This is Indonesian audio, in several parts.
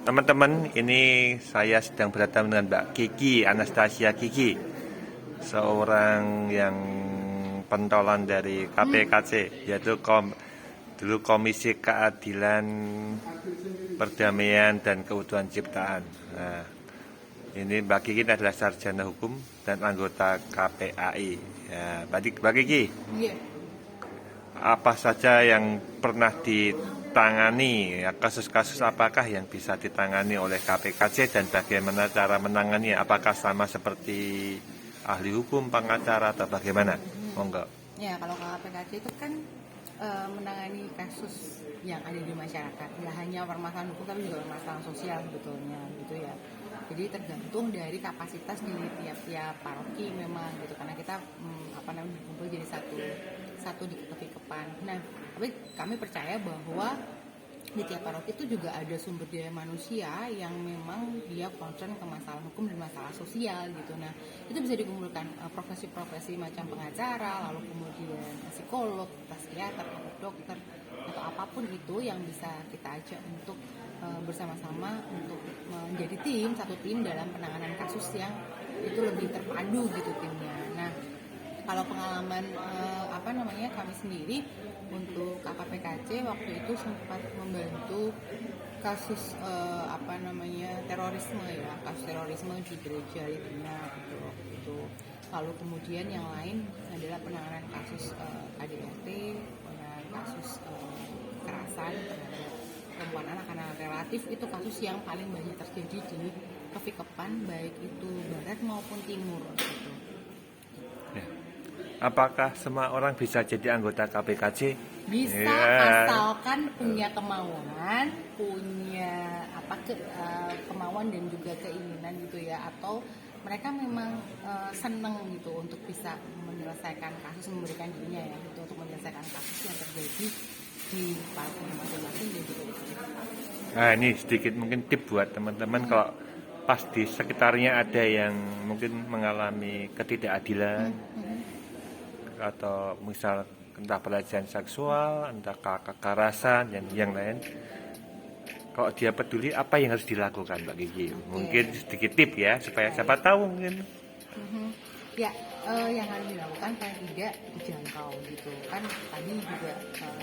Teman-teman, ini saya sedang berhadapan dengan Mbak Kiki, Anastasia Kiki, seorang yang pentolan dari KPKC, yaitu dulu Komisi Keadilan, Perdamaian dan Keutuhan Ciptaan. Nah, ini Mbak Kiki adalah sarjana hukum dan anggota KPAI. Ya, Mbak Kiki, Iya. apa saja yang pernah ditangani, ya, kasus-kasus apakah yang bisa ditangani oleh KPKC dan bagaimana cara menangani, apakah sama seperti ahli hukum, pengacara atau bagaimana? Monggo. Ya, kalau KPKC itu kan menangani kasus yang ada di masyarakat, nggak hanya permasalahan hukum tapi juga permasalahan sosial sebetulnya gitu ya. Jadi tergantung dari kapasitas di tiap-tiap paroki memang gitu, karena kita berkumpul jadi satu di Kepikepan. Nah, tapi kami percaya bahwa di tiap paroki itu juga ada sumber daya manusia yang memang dia concern ke masalah hukum dan masalah sosial gitu. Nah, itu bisa dikumpulkan profesi-profesi macam pengacara, lalu kemudian psikolog, psikiater, atau dokter, atau apapun itu yang bisa kita ajak untuk bersama-sama untuk menjadi satu tim dalam penanganan kasus yang itu lebih terpadu gitu timnya. Nah, kalau pengalaman kami sendiri untuk KPKC waktu itu sempat membantu kasus terorisme ya, kasus terorisme di gereja itu waktu itu. Lalu kemudian yang lain adalah penanganan kasus KDRT, penanganan kasus kekerasan terhadap perempuan anak karena relatif itu kasus yang paling banyak terjadi di Kepikepan, baik itu barat maupun timur gitu. Ya. Apakah semua orang bisa jadi anggota KPKC? Bisa Ya. asalkan punya kemauan, punya kemauan dan juga keinginan gitu ya, atau mereka memang seneng gitu untuk bisa menyelesaikan kasus, memberikan dirinya ya gitu untuk menyelesaikan kasus yang terjadi di paroki masing-masing dan juga di sekitar. Nah, ini sedikit mungkin tip buat teman-teman kalau pas di sekitarnya ada yang mungkin mengalami ketidakadilan atau misal entah pelecehan seksual, entah kekerasan dan yang lain. Kalau dia peduli, apa yang harus dilakukan, Mbak Gigi? Mungkin sedikit tip ya, supaya siapa tahu mungkin. Ya, yang harus dilakukan paling tidak dijangkau gitu kan. Tadi juga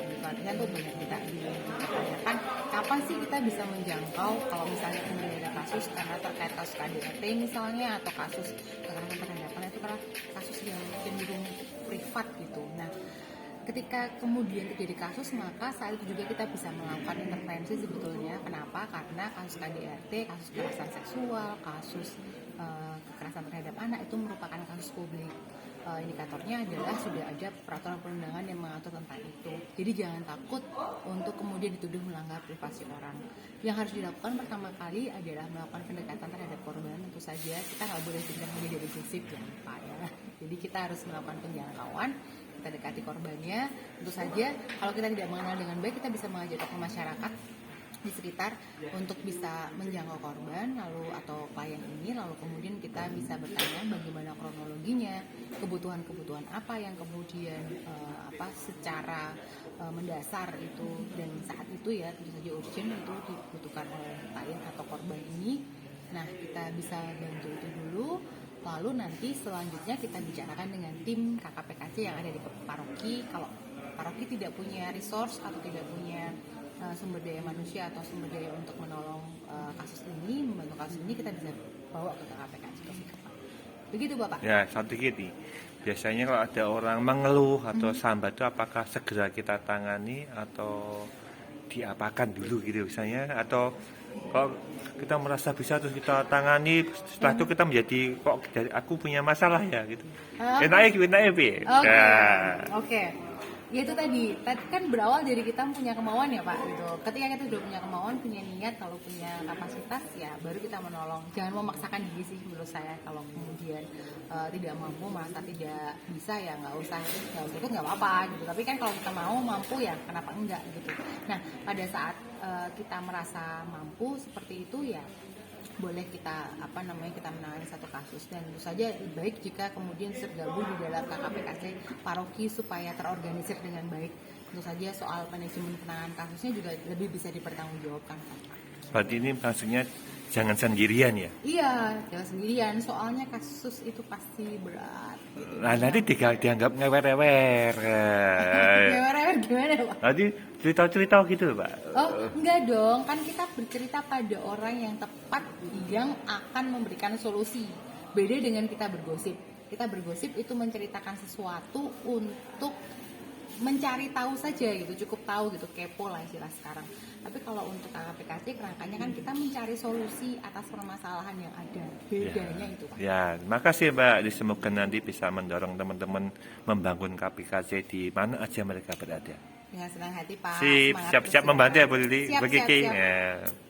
di pelatihan tuh banyak kita ditanyakan kapan sih kita bisa menjangkau kalau misalnya kemudian ada kasus karena terkait kasus KDRT misalnya, atau kasus kekerasan terhadap anak, itu karena kasus yang cenderung privat gitu. Nah, ketika kemudian terjadi kasus, maka saat itu juga kita bisa melakukan intervensi sebetulnya. Kenapa? Karena kasus KDRT, kasus kekerasan seksual, kasus kekerasan terhadap anak itu merupakan kasus publik. Indikatornya adalah sudah ada peraturan perundangan yang mengatur tentang itu. Jadi jangan takut untuk kemudian dituduh melanggar privasi orang. Yang harus dilakukan pertama kali adalah melakukan pendekatan terhadap korban. Tentu saja kita nggak boleh dengar hanya dari gosip, jangan lupa ya. Jadi kita harus melakukan penjangkauan, kita dekati korbannya. Tentu saja kalau kita tidak mengenal dengan baik, kita bisa mengajak tokoh masyarakat di sekitar untuk bisa menjangkau korban lalu atau klien ini, lalu kemudian kita bisa bertanya bagaimana kronologinya, kebutuhan apa yang kemudian secara mendasar itu, dan saat itu ya tentu saja urgent itu dibutuhkan oleh klien atau korban ini. Nah, kita bisa bantu itu dulu. Lalu nanti selanjutnya kita bicarakan dengan tim KKPKC yang ada di paroki. Kalau paroki tidak punya resource atau tidak punya sumber daya manusia atau sumber daya untuk menolong membantu kasus ini, kita bisa bawa ke KPKC. Begitu Bapak? Ya, satu gini. Biasanya kalau ada orang mengeluh atau sambat itu apakah segera kita tangani atau diapakan dulu gitu misalnya, atau kalau kita merasa bisa terus kita tangani, setelah itu kita menjadi kok dari aku punya masalah ya gitu. Enaknya Bi. Oke. Ya itu tadi kan berawal dari kita punya kemauan ya Pak gitu. Ketika kita sudah punya kemauan, punya niat, kalau punya kapasitas ya baru kita menolong. Jangan memaksakan diri sih menurut saya. Kalau kemudian tidak mampu, merasa tidak bisa, ya nggak usah ikut, nggak apa-apa gitu. Tapi kan kalau kita mau, mampu, ya kenapa enggak gitu. Nah, pada saat kita merasa mampu seperti itu, ya boleh kita kita menangani satu kasus. Dan tentu saja baik jika kemudian tergabung di dalam KKPKC paroki supaya terorganisir dengan baik. Tentu saja soal manajemen penanganan kasusnya juga lebih bisa dipertanggungjawabkan. Berarti ini maksudnya jangan sendirian ya. Iya, jangan sendirian. Soalnya kasus itu pasti berat. Gitu. Nah, nanti dianggap ngewer-ewer. Gimana Pak? Nanti cerita-cerita gitu Pak. Oh enggak dong, kan kita bercerita pada orang yang tepat yang akan memberikan solusi. Beda dengan kita bergosip. Kita bergosip itu menceritakan sesuatu untuk mencari tahu saja gitu, cukup tahu gitu, kepo lah istilah sekarang. Tapi kalau untuk KPKC kerangkanya kan kita mencari solusi atas permasalahan yang ada. Bedanya itu Pak. Ya, makasih Mbak. Semoga nanti bisa mendorong teman-teman membangun KPKC di mana aja mereka berada. Dengan senang hati Pak. Sip, Semangat siap-siap terus ya. membantu ya Bu Lili, Siap, Bu siap, Kiki. siap. Ya.